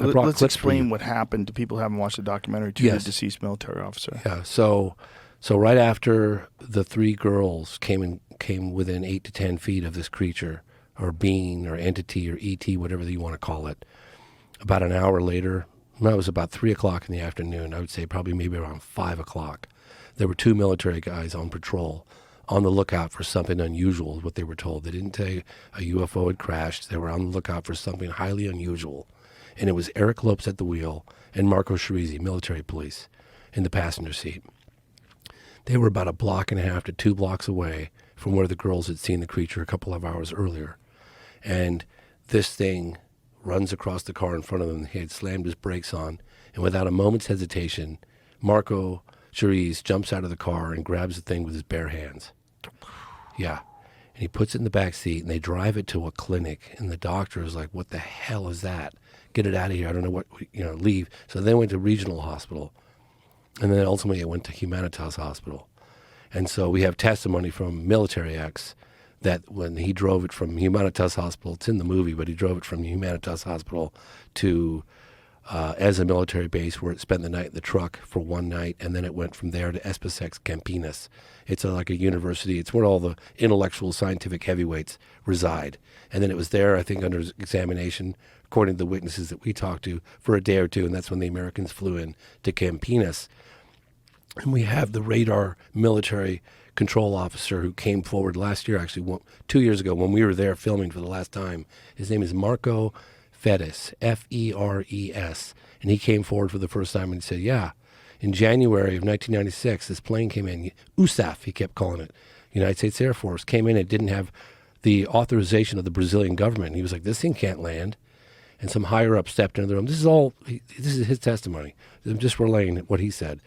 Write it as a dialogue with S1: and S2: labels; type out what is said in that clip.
S1: Let's explain what happened to people who haven't watched the documentary to the deceased military officer.
S2: Yeah. So right after the three girls came within 8 to 10 feet of this creature or being or entity or ET, whatever you want to call it, about an hour later, it was about 3 o'clock in the afternoon, I would say probably maybe around 5 o'clock, there were two military guys on patrol on the lookout for something unusual, is what they were told. They didn't say a UFO had crashed. They were on the lookout for something highly unusual. And it was Eric Lopes at the wheel and Marco Chirizi, military police, in the passenger seat. They were about 1.5 blocks to 2 blocks away from where the girls had seen the creature a couple of hours earlier. And this thing runs across the car in front of them. He had slammed his brakes on, and without a moment's hesitation, Marco Chirizi jumps out of the car and grabs the thing with his bare hands. Yeah. And he puts it in the back seat, and they drive it to a clinic, and the doctor is like, what the hell is that? Get it out of here. I don't know what, leave. So they went to regional hospital, and then ultimately it went to Humanitas Hospital. And so we have testimony from military ex that when he drove it from Humanitas Hospital, it's in the movie, but he drove it from Humanitas Hospital to as a military base where it spent the night in the truck for one night, and then it went from there to Espasec Campinas. It's like a university. It's where all the intellectual scientific heavyweights reside. And then it was there, I think, under examination, according to the witnesses that we talked to, for a day or two, and that's when the Americans flew in to Campinas. And we have the radar military control officer who came forward last year, actually 2 years ago when we were there filming for the last time. His name is Marco Feres, F-E-R-E-S. And he came forward for the first time and he said, yeah, in January of 1996, this plane came in, USAF, he kept calling it, United States Air Force, came in and didn't have the authorization of the Brazilian government. And he was like, this thing can't land. And some higher up stepped into the room. This is his testimony. I'm just relaying what he said.